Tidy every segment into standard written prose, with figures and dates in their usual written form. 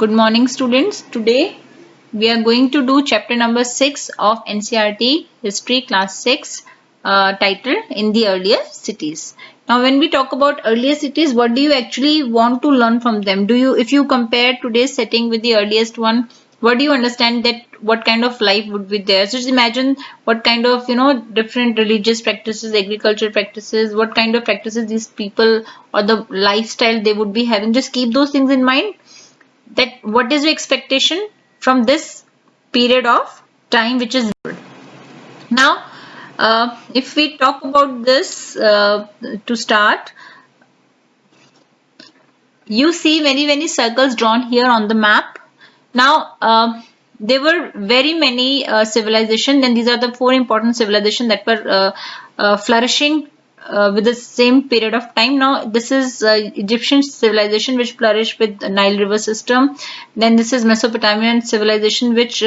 Good morning, students. Today we are going to do chapter number 6 of NCERT History Class 6 titled In the Earlier Cities. Now when we talk about earlier cities, what do you actually want to learn from them? If you compare today's setting with the earliest one, what do you understand that what kind of life would be there? So just imagine what kind of, different religious practices, agricultural practices, what kind of practices these people or the lifestyle they would be having. Just keep those things in mind. That what is your expectation from this period of time which is good. Now if we talk about this to start, you see many circles drawn here on the map. Now there were very many civilizations, and these are the 4 important civilizations that were flourishing with the same period of time. Now this is Egyptian civilization which flourished with the Nile river system. Then this is Mesopotamian civilization which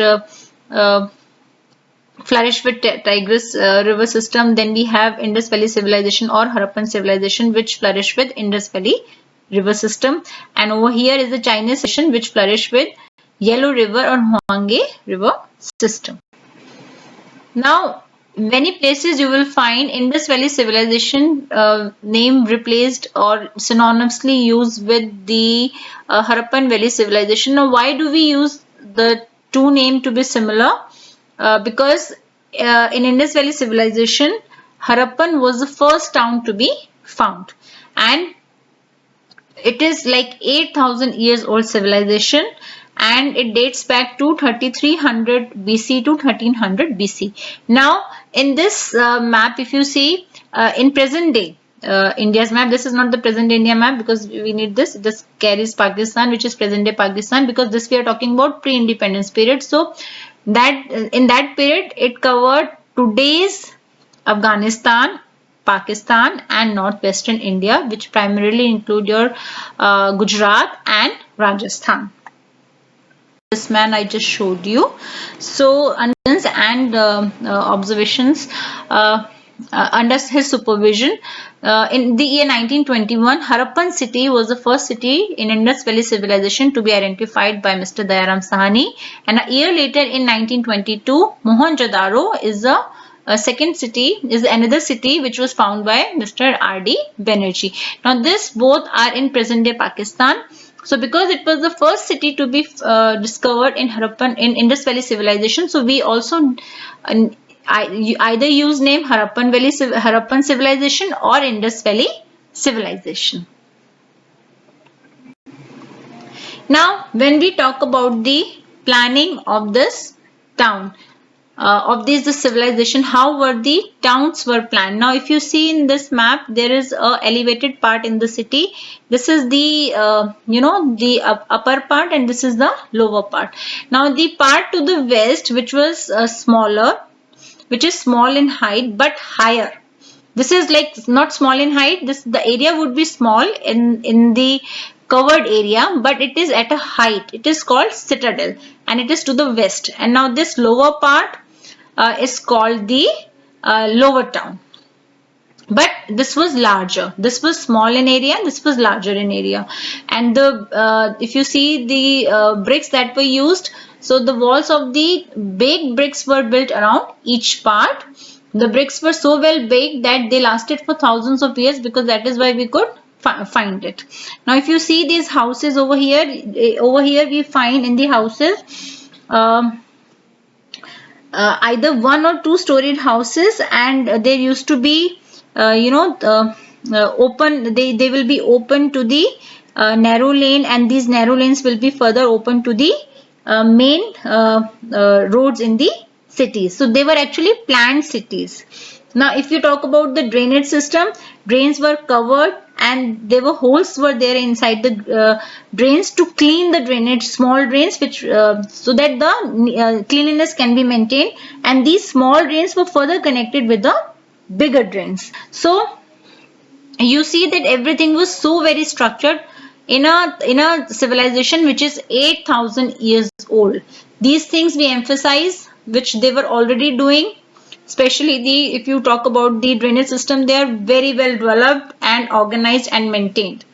flourished with Tigris river system. Then we have Indus Valley civilization or Harappan civilization which flourished with Indus Valley river system. And over here is the Chinese civilization which flourished with Yellow River or Huanghe river system. Now many places you will find Indus Valley civilization name replaced or synonymously used with the Harappan Valley civilization. Now why do we use the two names to be similar? Because in Indus Valley civilization, Harappan was the first town to be found, and it is like 8,000 years old civilization, and it dates back to 3300 BC to 1300 BC. Now in this map, if you see in present day India's map, this is not the present India map because we need this. This carries Pakistan, which is present day Pakistan, because this we are talking about pre-independence period. So that in that period it covered today's Afghanistan, Pakistan and northwestern India, which primarily include your Gujarat and Rajasthan. This man I just showed you. So and observations under his supervision, in the year 1921, Harappan city was the first city in Indus Valley civilization to be identified by Mr. Dayaram Sahani, and a year later in 1922, Mohenjo-daro is a second city, is another city which was found by Mr. R.D. Banerjee. Now this both are in present day Pakistan. So because it was the first city to be discovered in Harappan, in Indus Valley civilization, so we also either use name Harappan civilization or Indus Valley civilization. Now when we talk about the planning of this town, the civilization, how were the towns were planned? Now if you see in this map, there is a elevated part in the city. This is the the upper part, and this is the lower part. Now the part to the west, which was smaller, which is small in height but higher. This is like not small in height. The area would be small in the covered area, but it is at a height. It is called citadel, and it is to the west. And now this lower part is called the lower town. But this was larger. This was small in area, this was larger in area. And the if you see the bricks that were used, so the walls of the baked bricks were built around each part. The bricks were so well baked that they lasted for thousands of years, because that is why we could find it. Now if you see these houses over here we find in the houses either 1 or 2 storied houses, and there used to be open, they will be open to the narrow lane, and these narrow lanes will be further open to the main roads in the cities. So they were actually planned cities. Now if you talk about the drainage system, drains were covered and there were holes were there inside the drains to clean the drainage, small drains, which so that the cleanliness can be maintained, and these small drains were further connected with the bigger drains. So you see that everything was so very structured in a civilization which is 8,000 years old. These things we emphasize, which they were already doing. Especially if you talk about the drainage system, they are very well developed and organized and maintained.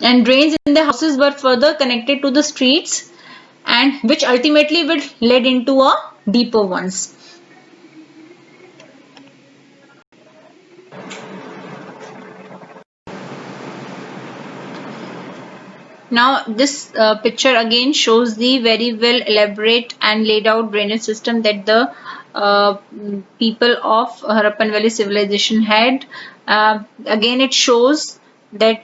and drains in the houses were further connected to the streets, and which ultimately will led into a deeper ones. Now this picture again shows the very well elaborate and laid out drainage system that the people of Harappan Valley civilization had. Again, it shows that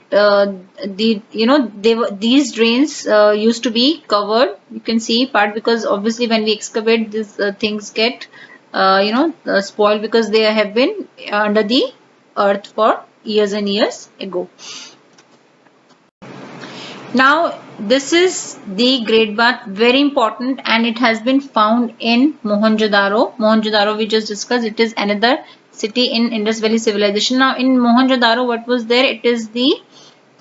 these drains used to be covered. You can see part because obviously when we excavate, these things get spoiled because they have been under the earth for years and years ago. Now this is the Great Bath, very important, and it has been found in Mohenjo-daro. Mohenjo-daro we just discussed, it is another city in Indus Valley civilization. Now in Mohenjo-daro what was there? It is the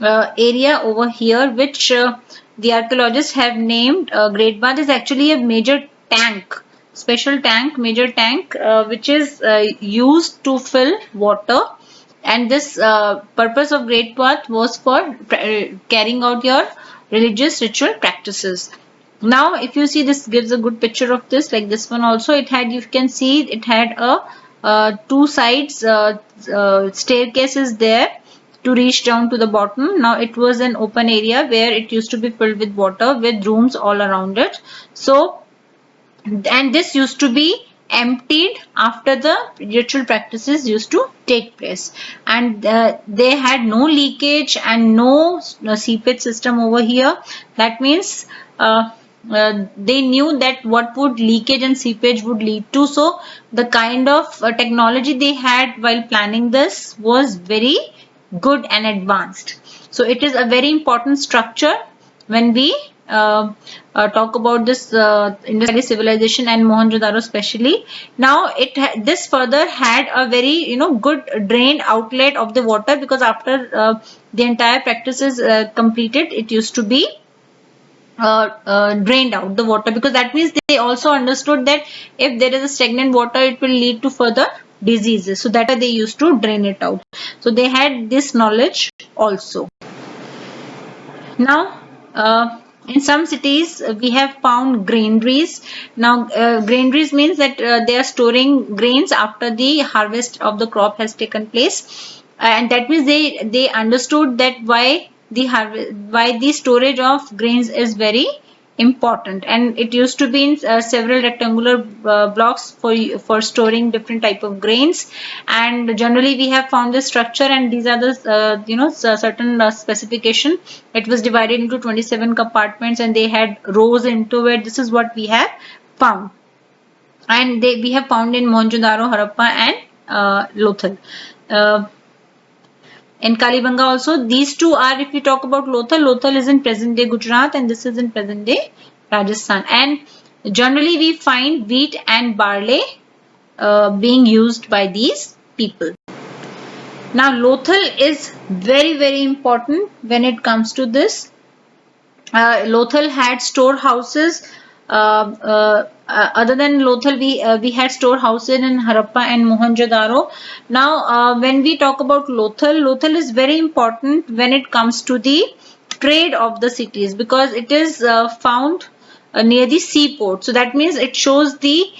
area over here which the archaeologists have named Great Bath. Is actually a major tank, special tank, major tank which is used to fill water. And this purpose of Great Bath was for carrying out your religious ritual practices. Now if you see, this gives a good picture of this, like this one also, it had, you can see it had a two sides staircases there to reach down to the bottom. Now it was an open area where it used to be filled with water with rooms all around it. So, and this used to be emptied after the ritual practices used to take place, and they had no leakage and no seepage system over here. That means they knew that what would leakage and seepage would lead to. So the kind of technology they had while planning this was very good and advanced. So it is a very important structure when we talk about this Indus Valley civilization and Mohenjo-daro especially. Now this further had a very good drained outlet of the water, because after the entire practice is completed, it used to be drained out the water, because that means they also understood that if there is a stagnant water, it will lead to further diseases. So that they used to drain it out. So they had this knowledge also. Now in some cities we have found granaries. Now granaries means that they are storing grains after the harvest of the crop has taken place, and that means they understood that why the storage of grains is very important, and it used to be in several rectangular blocks for storing different type of grains. And generally we have found this structure, and these are the certain specification. It was divided into 27 compartments and they had rows into it. This is what we have found, and we have found in Mohenjo-daro, Harappa and Lothal. In Kalibanga also, these two are, if we talk about Lothal is in present day Gujarat and this is in present day Rajasthan. And generally we find wheat and barley being used by these people. Now Lothal is very important when it comes to this. Lothal had storehouses. Other than Lothal, we had storehouses in Harappa and Mohenjo-daro. Now, when we talk about Lothal is very important when it comes to the trade of the cities, because it is found near the seaport. So that means it shows the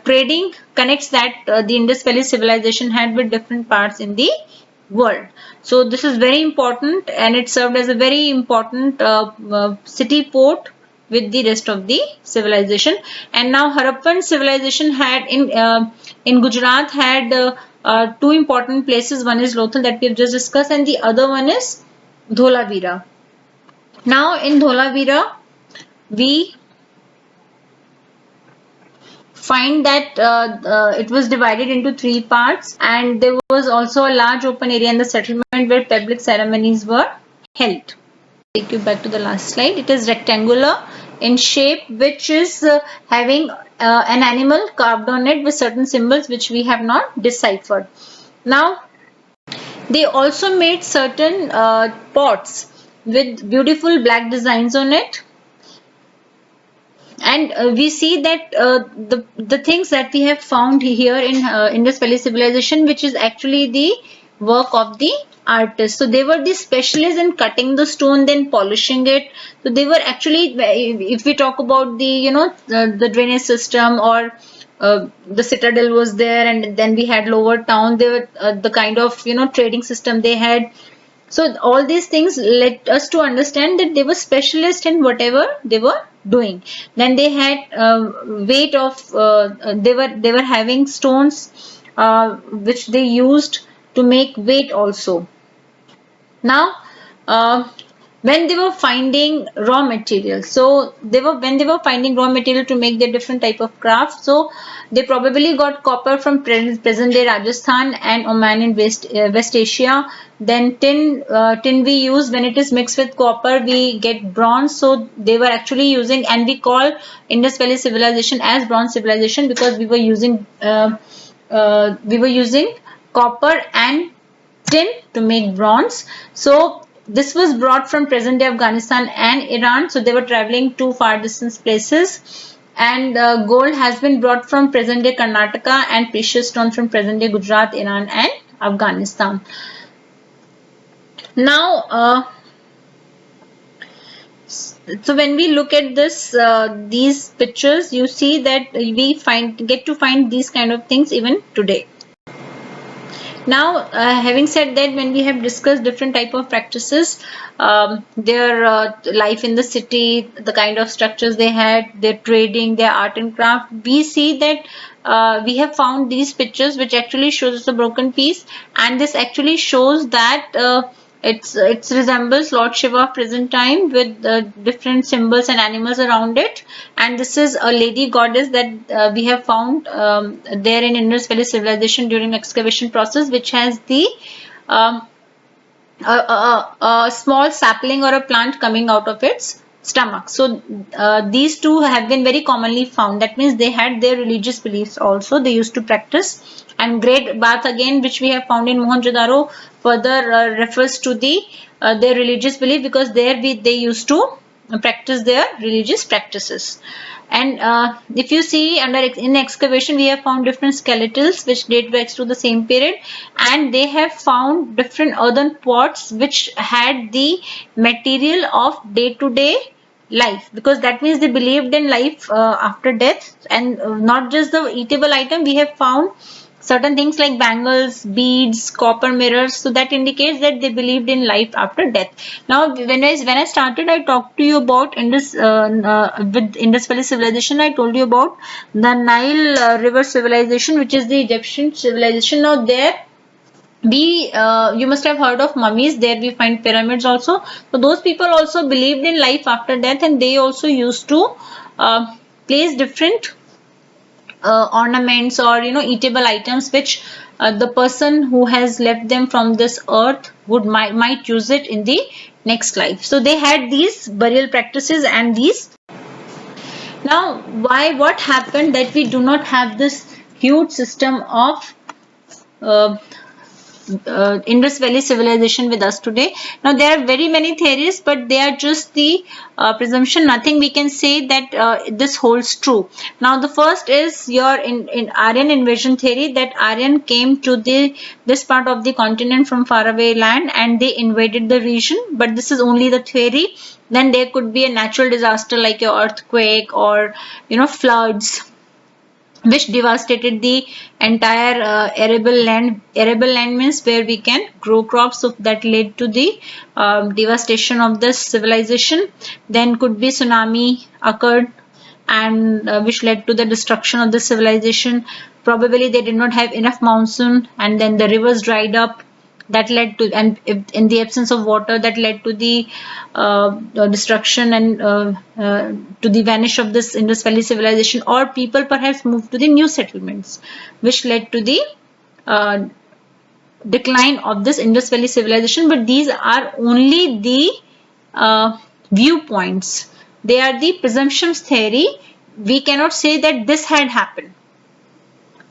trading connects that the Indus Valley civilization had with different parts in the world. So this is very important, and it served as a very important city port with the rest of the civilization. And now Harappan civilization had in Gujarat had two important places. One is Lothal that we have just discussed, and the other one is Dholavira. Now in Dholavira we find that it was divided into three parts, and there was also a large open area in the settlement where public ceremonies were held. Take you back to the last slide. It is rectangular in shape, which is having an animal carved on it with certain symbols which we have not deciphered. Now they also made certain pots with beautiful black designs on it, and we see that the things that we have found here in Indus Valley civilization, which is actually the work of the artist. So they were the specialists in cutting the stone, then polishing it. So they were actually, if we talk about the, you know, the drainage system, or the citadel was there, and then we had lower town. They were the kind of, you know, trading system they had. So all these things led us to understand that they were specialists in whatever they were doing. Then they had weight of they were having stones which they used to make weight also. Now when they were finding raw material, so when they were finding raw material to make their different type of craft, so they probably got copper from present day Rajasthan and Oman in West Asia. Then tin we use, when it is mixed with copper we get bronze. So they were actually using, and we call Indus Valley civilization as bronze civilization, because we were using copper and tin to make bronze. So this was brought from present day Afghanistan and Iran. So they were traveling to far distance places. And gold has been brought from present day Karnataka, and precious stone from present day Gujarat, Iran and Afghanistan. Now so when we look at this these pictures, you see that we get to find these kind of things even today. Now having said that, when we have discussed different type of practices, their life in the city, the kind of structures they had, their trading, their art and craft, we see that we have found these pictures which actually shows a broken piece, and this actually shows that it resembles Lord Shiva of present time with different symbols and animals around it. And this is a lady goddess that we have found there in Indus Valley civilization during excavation process, which has the a small sapling or a plant coming out of its stomach. So these two have been very commonly found. That means they had their religious beliefs also. They used to practice. And Great Bath again, which we have found in Mohenjo-daro, further refers to the their religious belief, because there they used to practice their religious practices. And if you see in excavation, we have found different skeletals which date back to the same period, and they have found different earthen pots which had the material of day-to-day life, because that means they believed in life after death. And not just the eatable item, we have found certain things like bangles, beads, copper mirrors. So that indicates that they believed in life after death. Now when I started, I talked to you about Indus with Indus Valley civilization. I told you about the Nile river civilization, which is the Egyptian civilization. Now there you must have heard of mummies. There we find pyramids also. So those people also believed in life after death, and they also used to place different ornaments or eatable items which the person who has left them from this earth might use it in the next life. So they had these burial practices and these. Now what happened that we do not have this huge system of Indus Valley civilization with us today? Now there are very many theories, but they are just the presumption. Nothing we can say that this holds true. Now the first is your in Aryan invasion theory, that Aryan came to this part of the continent from faraway land and they invaded the region, but this is only the theory. Then there could be a natural disaster like an earthquake or floods which devastated the entire arable land. Arable land means where we can grow crops, so that led to the devastation of this civilization. Then could be tsunami occurred, and which led to the destruction of the civilization. Probably they did not have enough monsoon, and then the rivers dried up. That led to, and in the absence of water, that led to the destruction and to the vanish of this Indus Valley civilization. Or people perhaps moved to the new settlements, which led to the decline of this Indus Valley civilization. But these are only the viewpoints. They are the presumptions theory. We cannot say that this had happened.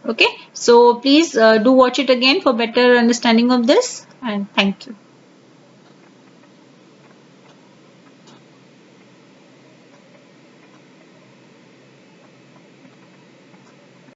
Okay, so please do watch it again for better understanding of this, and thank you.